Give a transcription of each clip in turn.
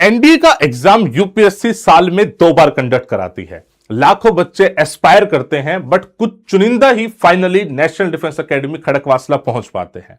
NDA का exam UPSC साल में 2 बार कंडक्ट कराती है। लाखों बच्चे एस्पायर करते हैं, बट कुछ चुनिंदा ही finally national defence academy Khadakwasla पहुंच पाते हैं।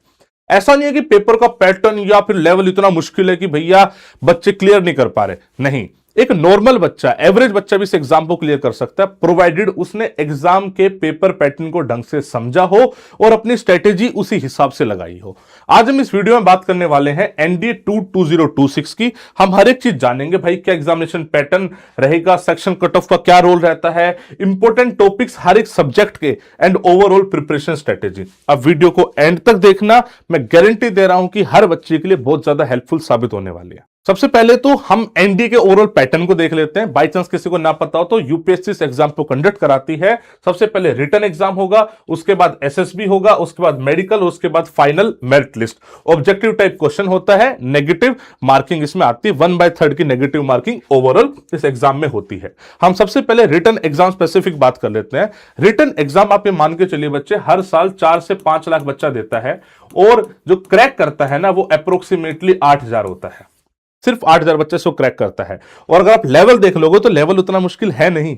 ऐसा नहीं है कि पेपर का पैटर्न या फिर लेवल इतना मुश्किल है कि भैया बच्चे क्लियर नहीं कर पा रहे, नहीं। एक नॉर्मल बच्चा, एवरेज बच्चा भी इस एग्जाम को क्लियर कर सकता है, प्रोवाइडेड उसने एग्जाम के पेपर पैटर्न को ढंग से समझा हो और अपनी स्ट्रेटेजी उसी हिसाब से लगाई हो। आज हम इस वीडियो में बात करने वाले हैं एनडीए 2026 की। हम हर एक चीज जानेंगे, भाई क्या एग्जामिनेशन पैटर्न रहेगा, सेक्शन कट ऑफ का क्या रोल रहता है, इंपॉर्टेंट टॉपिक्स हर एक सब्जेक्ट के एंड ओवरऑल प्रिपरेशन स्ट्रेटेजी। अब वीडियो को एंड तक देखना, मैं गारंटी दे रहा हूं कि हर बच्चे के लिए बहुत ज्यादा हेल्पफुल साबित होने वाली है। सबसे पहले तो हम एनडीए के ओवरऑल पैटर्न को देख लेते हैं। बाई चांस किसी को ना पता हो तो यूपीएससी इस एग्जाम को कंडक्ट कराती है। सबसे पहले रिटन एग्जाम होगा, उसके बाद एसएसबी होगा, उसके बाद मेडिकल, उसके बाद final merit list. Objective type question होता है, नेगेटिव मार्किंग इसमें आती है, 1/3 की नेगेटिव मार्किंग ओवरऑल इस एग्जाम में होती है। हम सबसे पहले रिटन एग्जाम स्पेसिफिक बात कर लेते हैं। रिटन एग्जाम आप ये मान के चलिए बच्चे, हर साल 4 से 5 लाख बच्चा देता है और जो क्रैक करता है ना वो अप्रोक्सीमेटली 8,000 होता है। सिर्फ 8,000 बच्चे से क्रैक करता है। और अगर आप लेवल देख लोगे तो लेवल उतना मुश्किल है नहीं।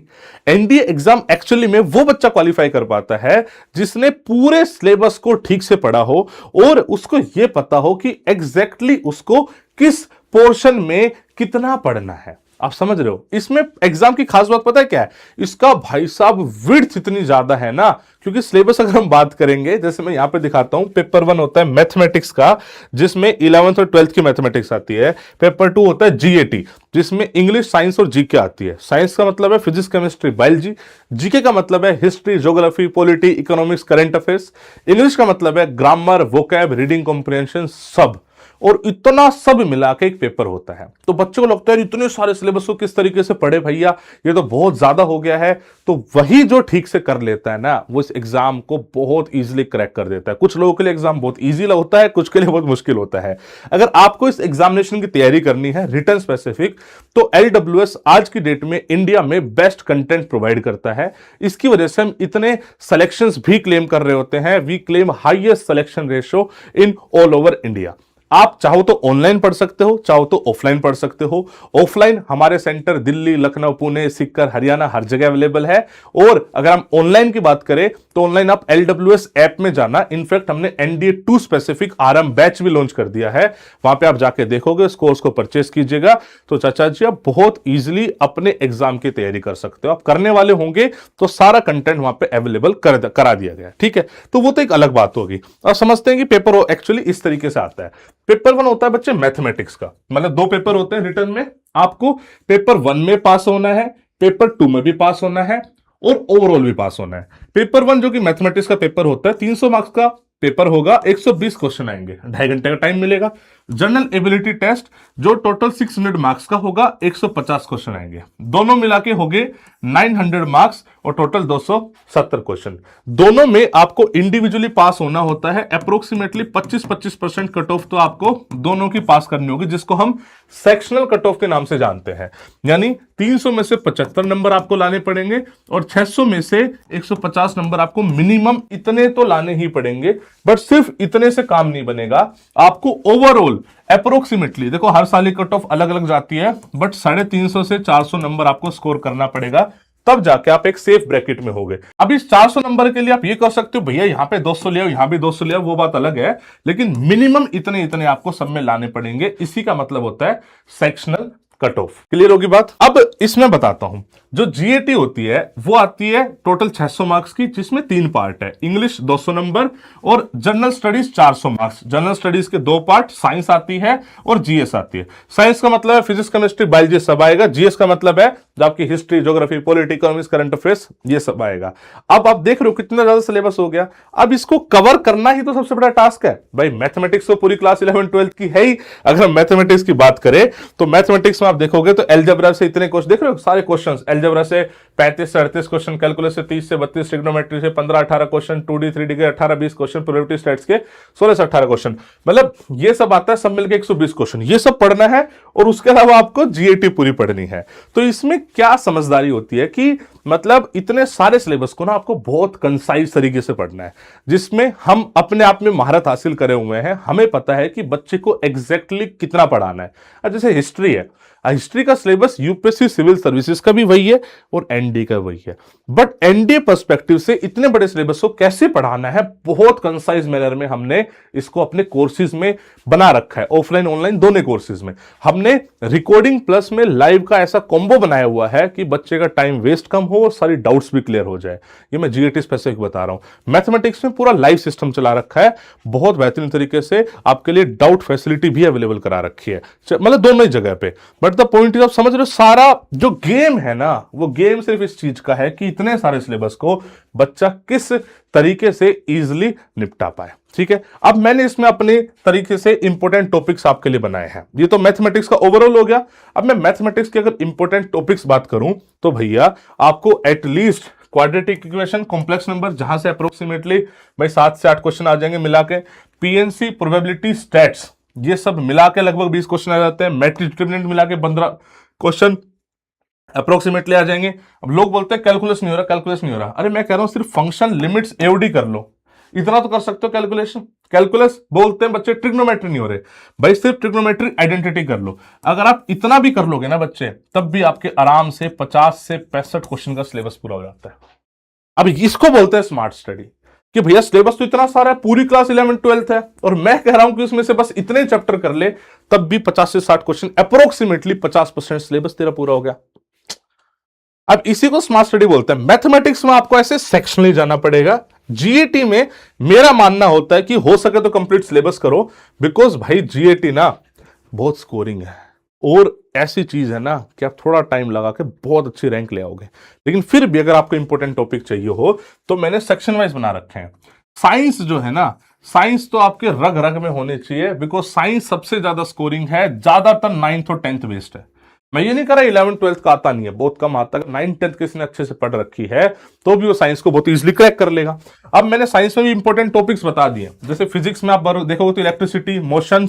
एनडीए एग्जाम एक्चुअली में वो बच्चा क्वालिफाई कर पाता है जिसने पूरे सिलेबस को ठीक से पढ़ा हो और उसको यह पता हो कि एग्जैक्टली उसको किस पोर्शन में कितना पढ़ना है। आप समझ रहे हो? इसमें एग्जाम की खास बात पता है क्या है? इसका भाई साहब विड्थ इतनी ज्यादा है ना, क्योंकि सिलेबस अगर हम बात करेंगे, जैसे मैं यहां पे दिखाता हूं, पेपर 1 होता है मैथमेटिक्स का, जिसमें 11th और 12th की मैथमेटिक्स आती है। पेपर 2 होता है जीएटी, जिसमें इंग्लिश, साइंस और जीके आती है। साइंस का मतलब है फिजिक्स, केमिस्ट्री, बायोलॉजी। जीके का मतलब है history, geography, polity, economics, current affairs. English का मतलब है ग्रामर, वोकैब, रीडिंग कॉम्प्रिहेंशन, सब। और इतना सब मिला के एक पेपर होता है। तो बच्चों को लगता है इतने सारे सिलेबस को किस तरीके से पढ़े भैया, ये तो बहुत ज्यादा हो गया है। तो वही जो ठीक से कर लेता है ना, वो इस एग्जाम को बहुत इजीली क्रैक कर देता है। कुछ लोगों के लिए एग्जाम बहुत इजी होता है, कुछ के लिए बहुत मुश्किल होता है। अगर आपको इस एग्जामिनेशन की तैयारी करनी है रिटन स्पेसिफिक, तो एलडब्ल्यूएस आज की डेट में इंडिया में बेस्ट कंटेंट प्रोवाइड करता है। इसकी वजह से हम इतने सिलेक्शंस भी क्लेम कर रहे होते हैं। We claim highest selection ratio in all over India. आप चाहो तो ऑनलाइन पढ़ सकते हो, चाहो तो ऑफलाइन पढ़ सकते हो। ऑफलाइन हमारे सेंटर दिल्ली, लखनऊ, पुणे, सीकर, हरियाणा हर जगह अवेलेबल है। और अगर हम ऑनलाइन की बात करें तो ऑनलाइन आप एलडब्ल्यूएस ऐप में जाना। इनफैक्ट हमने एनडीए 2 स्पेसिफिक आरएम बैच भी लॉन्च कर दिया है, वहां पे आप जाके देखोगे, इस कोर्स को परचेस कीजिएगा तो चाचा जी आप बहुत इजीली अपने एग्जाम की तैयारी कर सकते हो। आप करने वाले होंगे तो सारा कंटेंट वहां पे अवेलेबल करा दिया गया, ठीक है। तो वो तो एक अलग बात होगी। और समझते हैं कि पेपर एक्चुअली इस तरीके से आता है। पेपर 1 होता है बच्चे मैथमेटिक्स का, मतलब 2 पेपर होते हैं रिटर्न में। आपको पेपर 1 में पास होना है, पेपर 2 में भी पास होना है और ओवरऑल भी पास होना है। पेपर 1 जो कि मैथमेटिक्स का पेपर होता है, 300 मार्क्स का पेपर होगा, 120 क्वेश्चन आएंगे, 2.5 घंटे का टाइम मिलेगा। जनरल एबिलिटी टेस्ट जो टोटल 600 मार्क्स का होगा, 150 क्वेश्चन आएंगे। दोनों मिला के हो गए 900 मार्क्स और टोटल 270 क्वेश्चन। दोनों में आपको इंडिविजुअली पास होना होता है। अप्रोक्सीमेटली 25% कट ऑफ तो आपको दोनों की पास करनी होगी, जिसको हम सेक्शनल कट ऑफ के नाम से जानते हैं। यानी 300 में से 75 नंबर आपको लाने पड़ेंगे और 600 में से 150 नंबर आपको मिनिमम इतने तो लाने ही पड़ेंगे। बट सिर्फ इतने से काम नहीं बनेगा, आपको ओवरऑल अप्रोक्सीमेटली, देखो हर साल की कट ऑफ अलग अलग जाती है, बट 350 से 400 नंबर आपको स्कोर करना पड़ेगा, तब जाके आप एक सेफ ब्रैकेट में होगे। अब इस 400 नंबर के लिए आप ये कर सकते हो भैया यहां पे 200 ले आओ, यहां भी 200 ले आओ, वो बात अलग है। लेकिन मिनिमम इतने इतने आपको सब में लाने पड़ेंगे। इसी का मतलब होता है सेक्शनल कट ऑफ। क्लियर होगी बात? अब इसमें बताता हूं, जो जीएटी होती है वो आती है टोटल 600 मार्क्स की, जिसमें 3 पार्ट है। इंग्लिश 200 नंबर और general studies 400 marks. General studies के 2 पार्ट, साइंस आती है और जीएस आती है। साइंस का मतलब है फिजिक्स, केमिस्ट्री, बायोलॉजी सब आएगा। जीएस का मतलब है जो आपकी history, geography, polity, economics, current affairs, ये सब आएगा। अब आप देख रहे हो कितना ज्यादा सिलेबस हो गया। अब इसको कवर करना ही तो सबसे बड़ा टास्क है भाई। मैथमेटिक्स तो पूरी क्लास 11 12 की है ही। अगर मैथमेटिक्स की बात करें तो मैथमेटिक्स में आप देखोगे तो एलजेब्रा से इतने क्वेश्चन देख रहे हो, सारे क्वेश्चंस एलजेब्रा से 35 से 38 क्वेश्चन, कैलकुलस से 30 से 32, ट्रिग्नोमेट्री से 15-18 क्वेश्चन, 2D 3D के 18-20 क्वेश्चन, प्रोबेबिलिटी स्टैट्स के 16 से 18 क्वेश्चन, मतलब ये सब आता है, सब मिलकर 120 क्वेश्चन। ये सब पढ़ना है और उसके अलावा आपको जीएटी पूरी पढ़नी है। तो इसमें क्या समझदारी होती है कि मतलब इतने सारे सिलेबस को ना आपको बहुत कंसाइज तरीके से पढ़ना है, जिसमें हम अपने आप में महारत हासिल करे हुए हैं। हमें पता है कि बच्चे को एग्जैक्टली कितना पढ़ाना है। अब जैसे हिस्ट्री है, हिस्ट्री का सिलेबस यूपीएससी सिविल सर्विसेज का भी वही है और एनडी का वही है, बट एनडी पर्सपेक्टिव से इतने बड़े सिलेबस को कैसे पढ़ाना है, बहुत कंसाइज मैनर में हमने इसको अपने कोर्सेज में बना रखा है। ऑफलाइन ऑनलाइन दोनों कोर्सेज में हमने रिकॉर्डिंग प्लस में लाइव का ऐसा कॉम्बो बनाया हुआ है कि बच्चे का टाइम वेस्ट कम हो और सारी डाउट्स भी क्लियर हो जाए। ये मैं जीएटी स्पेसिफिक बता रहा हूं। मैथमेटिक्स में पूरा लाइव सिस्टम चला रखा है, बहुत बेहतरीन तरीके से आपके लिए डाउट फैसिलिटी भी अवेलेबल करा रखी है, मतलब दोनों ही जगह पे। बट द पॉइंट इज, आप समझ रहे हो, सारा जो गेम है ना, वो गेम सिर्फ इस चीज का है कि इतने सारे सिलेबस को बच्चा किस तरीके से इजीली निपटा पाए। ठीक है, अब मैंने इसमें अपने तरीके से इंपॉर्टेंट टॉपिक्स आपके लिए बनाए हैं। ये तो मैथमेटिक्स का ओवरऑल हो गया। अब मैं मैथमेटिक्स के अगर इंपॉर्टेंट टॉपिक्स बात करूं तो भैया आपको at least quadratic equation, complex number, जहां से अप्रोक्सीमेटली भाई 7 से 8 क्वेश्चन आ जाएंगे मिला के, पीएनसी, प्रोबेबिलिटी, स्टैट्स, ये सब मिला के लगभग 20 क्वेश्चन आ जाते हैं। मैट्रिक्स डिटरमिनेंट मिला के 15 क्वेश्चन अप्रोक्सीमेटली आ जाएंगे। अब लोग बोलते हैं कैलकुलस नहीं हो रहा, कैलकुलस नहीं हो रहा। अरे मैं कह रहा हूं सिर्फ फंक्शन, लिमिट्स, एओडी कर लो, इतना तो कर सकते हो कैलकुलेशन। कैलकुलस बोलते हैं बच्चे ट्रिग्नोमेट्री नहीं हो रहे, भाई सिर्फ ट्रिग्नोमेट्री आइडेंटिटी कर लो। अगर आप इतना भी कर लोगे ना बच्चे, तब भी आपके आराम से 50 से 65 क्वेश्चन का सिलेबस पूरा हो जाता है। अब इसको बोलते हैं स्मार्ट स्टडी, कि भैया सिलेबस तो इतना सारा है, पूरी क्लास 11 12 है, और मैं कह रहा हूं कि उसमें से बस इतने चैप्टर कर ले, तब भी 50 से 60 क्वेश्चन, अप्रोक्सीमेटली 50% सिलेबस तेरा पूरा हो गया। अब इसी को स्मार्ट स्टडी बोलते हैं। मैथमेटिक्स में आपको ऐसे सेक्शनली जाना पड़ेगा। जीएटी में मेरा मानना होता है कि हो सके तो कंप्लीट सिलेबस करो, बिकॉज भाई जीएटी ना बहुत स्कोरिंग है, और ऐसी चीज है ना कि आप थोड़ा टाइम लगा के बहुत अच्छी रैंक ले आओगे। लेकिन फिर भी अगर आपको इंपॉर्टेंट टॉपिक चाहिए हो तो मैंने सेक्शन वाइज बना रखे हैं। साइंस जो है ना, साइंस तो आपके रग रग में होने चाहिए, बिकॉज साइंस सबसे ज्यादा स्कोरिंग है, ज्यादातर 9th और 10th बेस्ड है। मैं ये नहीं कर रहा 11 12 का आता नहीं है, बहुत कम आता है। 9 10 किसी ने अच्छे से पढ़ रखी है तो भी वो साइंस को बहुत इजीली क्रैक कर लेगा। अब मैंने साइंस में भी इंपॉर्टेंट टॉपिक्स बता दिए, जैसे फिजिक्स में आप देखोगे तो इलेक्ट्रिसिटी, मोशन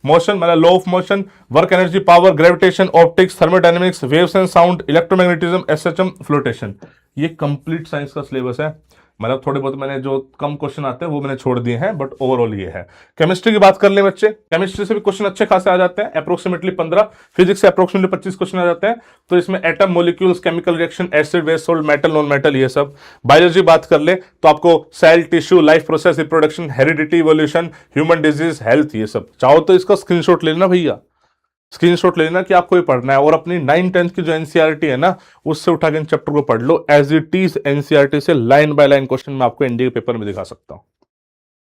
मतलब law of motion, work energy, power, gravitation, optics, thermodynamics, waves and sound, electromagnetism, SHM, flotation, ये कंप्लीट साइंस का सिलेबस है। मतलब थोड़े बहुत मैंने जो कम क्वेश्चन आते हैं वो मैंने छोड़ दिए हैं, बट ओवरऑल ये है। केमिस्ट्री की बात कर ले बच्चे, केमिस्ट्री से भी क्वेश्चन अच्छे खासे आ जाते हैं, अप्रोक्सीमेटली 15। फिजिक्स से अप्रोक्सीमेटली 25 क्वेश्चन आ जाते हैं। तो इसमें atom, molecules, chemical reaction, acid, base, salt, metal, non metal, ये सब। बायोलॉजी बात कर ले तो आपको cell, tissue, life process, reproduction, heredity, evolution, human disease, health, ये सब। चाहो तो इसका स्क्रीनशॉट ले लेना भैया, स्क्रीनशॉट ले लेना कि आपको ये पढ़ना है, और अपनी 9 10 की जो एनसीईआरटी है ना, उससे उठा के इन चैप्टर को पढ़ लो। एज इट इज एनसीईआरटी से लाइन बाय लाइन क्वेश्चन मैं आपको एनडीए के पेपर में दिखा सकता हूं।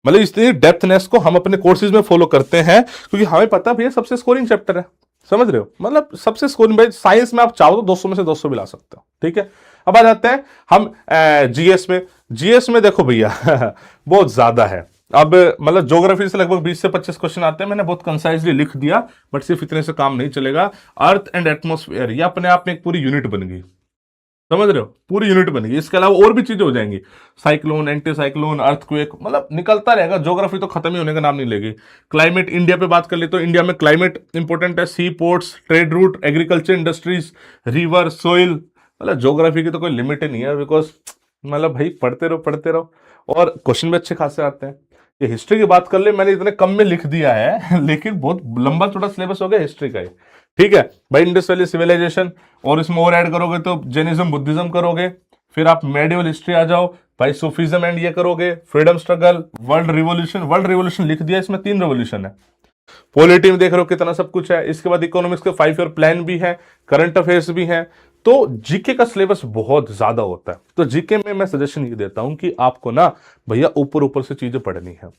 मतलब इतनी डेप्थनेस को हम अपने कोर्सेज में फॉलो करते हैं, क्योंकि हमें पता भी है सबसे स्कोरिंग चैप्टर है। समझ रहे हो, मतलब सबसे स्कोरिंग। भाई साइंस में आप चाहो तो 200 में से 200 भी ला सकते हो। ठीक है, अब आ जाते हैं हम जीएस में। जीएस में देखो भैया बहुत ज्यादा है। अब मतलब ज्योग्राफी से लगभग 20 से 25 क्वेश्चन आते हैं, मैंने बहुत कंसाइजली लिख दिया, बट सिर्फ इतने से काम नहीं चलेगा। अर्थ एंड एटमॉस्फेयर, ये अपने आप में एक पूरी यूनिट बन गई, समझ रहे हो, पूरी यूनिट बन गई। इसके अलावा और भी चीजें हो जाएंगी, साइक्लोन, एंटी साइक्लोन, अर्थक्वेक, मतलब निकलता रहेगा। ज्योग्राफी तो खत्म ही होने का नाम नहीं लेगी। क्लाइमेट, इंडिया पे बात कर ले तो इंडिया में क्लाइमेट इंपॉर्टेंट है, sea ports, trade route, agriculture, industries, river, soil, मतलब ज्योग्राफी की तो कोई लिमिट ही नहीं है, बिकॉज मतलब भाई पढ़ते रहो, और क्वेश्चन भी अच्छे खासे आते हैं। ये हिस्ट्री की बात कर ले, मैंने इतने कम में लिख दिया है लेकिन बहुत लंबा चौड़ा सिलेबस हो गया हिस्ट्री का ही। ठीक है भाई, इंडस वैली सिविलाइजेशन, और इसमें और ऐड करोगे तो जैनिज्म, बुद्धिज्म करोगे, फिर आप मेडिवल हिस्ट्री आ जाओ भाई, सूफिज्म एंड ये करोगे, फ्रीडम स्ट्रगल, वर्ल्ड रिवोल्यूशन लिख दिया, इसमें 3 रिवोल्यूशन है। पॉलिटी में देख रहे हो कितना सब कुछ है। इसके बाद इकोनॉमिक्स के 5 ईयर प्लान भी है, करंट अफेयर्स भी है। तो जीके का सिलेबस बहुत ज्यादा होता है। तो जीके में मैं सजेशन ये देता हूं कि आपको ना भैया ऊपर से चीजें पढ़नी है।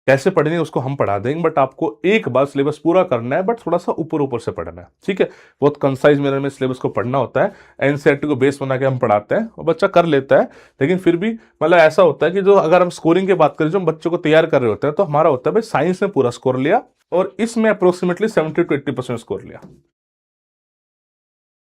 कैसे पढ़नी है उसको हम पढ़ा देंगे, बट आपको एक बार सिलेबस पूरा करना है, बट थोड़ा सा ऊपर से पढ़ना है। ठीक है, बहुत कंसाइज मैनर में सिलेबस को पढ़ना होता है। एनसीईआरटी को बेस बना के हम पढ़ाते हैं और बच्चा कर लेता है। लेकिन फिर भी मतलब ऐसा होता है कि जो अगर हम स्कोरिंग की बात करें, जो हम बच्चों को तैयार कर रहे होते हैं, तो हमारा होता है भाई साइंस में पूरा स्कोर लिया और इसमें अप्रोक्सीमेटली 70 to 80% स्कोर लिया।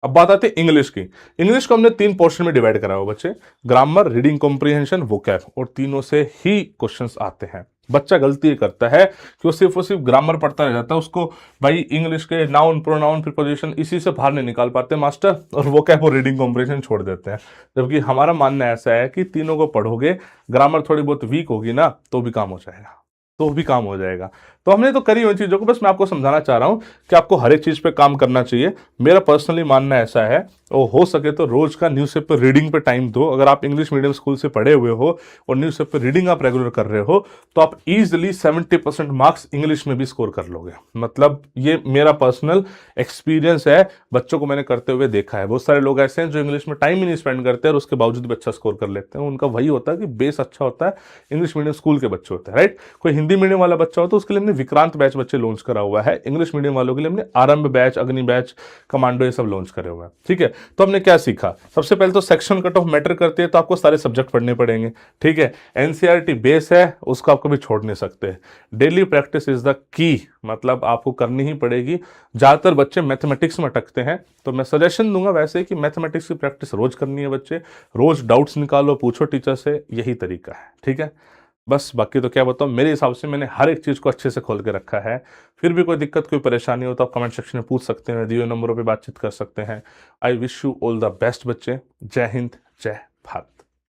अब बात आती है इंग्लिश की। इंग्लिश को हमने 3 पोर्शन में डिवाइड करा हुआ बच्चे, ग्रामर, रीडिंग कॉम्प्रिहेंशन, वोकैब, और तीनों से ही क्वेश्चंस आते हैं। बच्चा गलती ये करता है कि वो सिर्फ ग्रामर पढ़ता रह जाता है, उसको भाई इंग्लिश के नाउन प्रोनाउन प्रीपोजिशन इसी से बाहर नहीं निकाल पाते मास्टर, और वो क्या है, वो रीडिंग कॉम्प्रिहेंशन छोड़ देते हैं। जबकि हमारा मानना ऐसा है कि तीनों को पढ़ोगे, ग्रामर थोड़ी बहुत वीक होगी ना तो भी काम हो जाएगा, तो भी काम हो जाएगा। तो हमने तो करी हुई चीज़ों को, बस मैं आपको समझाना चाह रहा हूँ कि आपको हर एक चीज़ पे काम करना चाहिए। मेरा पर्सनली मानना ऐसा है, और हो सके तो रोज का न्यूज़पेपर रीडिंग पे टाइम दो। अगर आप इंग्लिश मीडियम स्कूल से पढ़े हुए हो और न्यूज़पेपर रीडिंग आप रेगुलर कर रहे हो तो आप इजीली 70% मार्क्स इंग्लिश में भी स्कोर कर लोगे। मतलब ये मेरा पर्सनल एक्सपीरियंस है, बच्चों को मैंने करते हुए देखा है। बहुत सारे लोग ऐसे हैं जो इंग्लिश में टाइम ही नहीं स्पेंड करते और उसके बावजूद भी अच्छा स्कोर कर लेते हैं। उनका वही होता है कि बेस अच्छा होता है, इंग्लिश मीडियम स्कूल के बच्चे होते हैं, राइट। कोई हिंदी मीडियम वाला बच्चा हो तो उसके लिए हमने विक्रांत बैच बच्चे लॉन्च करा हुआ है, इंग्लिश मीडियम वालों के लिए हमने आरंभ बैच, अग्नि बैच, कमांडो ये सब लॉन्च करे हुए हैं, ठीक है। तो हमने क्या सीखा, सबसे पहले तो सेक्शन कट ऑफ मैटर करती है, तो आपको सारे सब्जेक्ट पढ़ने पड़ेंगे, ठीक है। एनसीईआरटी बेस है, उसको आप कभी छोड़ नहीं सकते। Daily practice is the key, मतलब आपको करनी ही पड़ेगी। ज्यादातर बच्चे मैथमेटिक्स में अटकते हैं, तो मैं सजेशन दूंगा वैसे कि मैथमेटिक्स की प्रैक्टिस रोज करनी है बच्चे, रोज डाउट्स निकालो, पूछो टीचर से, यही तरीका है, ठीक है। बस बाकी तो क्या बताऊँ, मेरे हिसाब से मैंने हर एक चीज़ को अच्छे से खोल के रखा है। फिर भी कोई दिक्कत, कोई परेशानी हो तो आप कमेंट सेक्शन में पूछ सकते हैं, दिए हुए नंबरों पे बातचीत कर सकते हैं। I wish you all the best बच्चे। जय हिंद, जय भारत।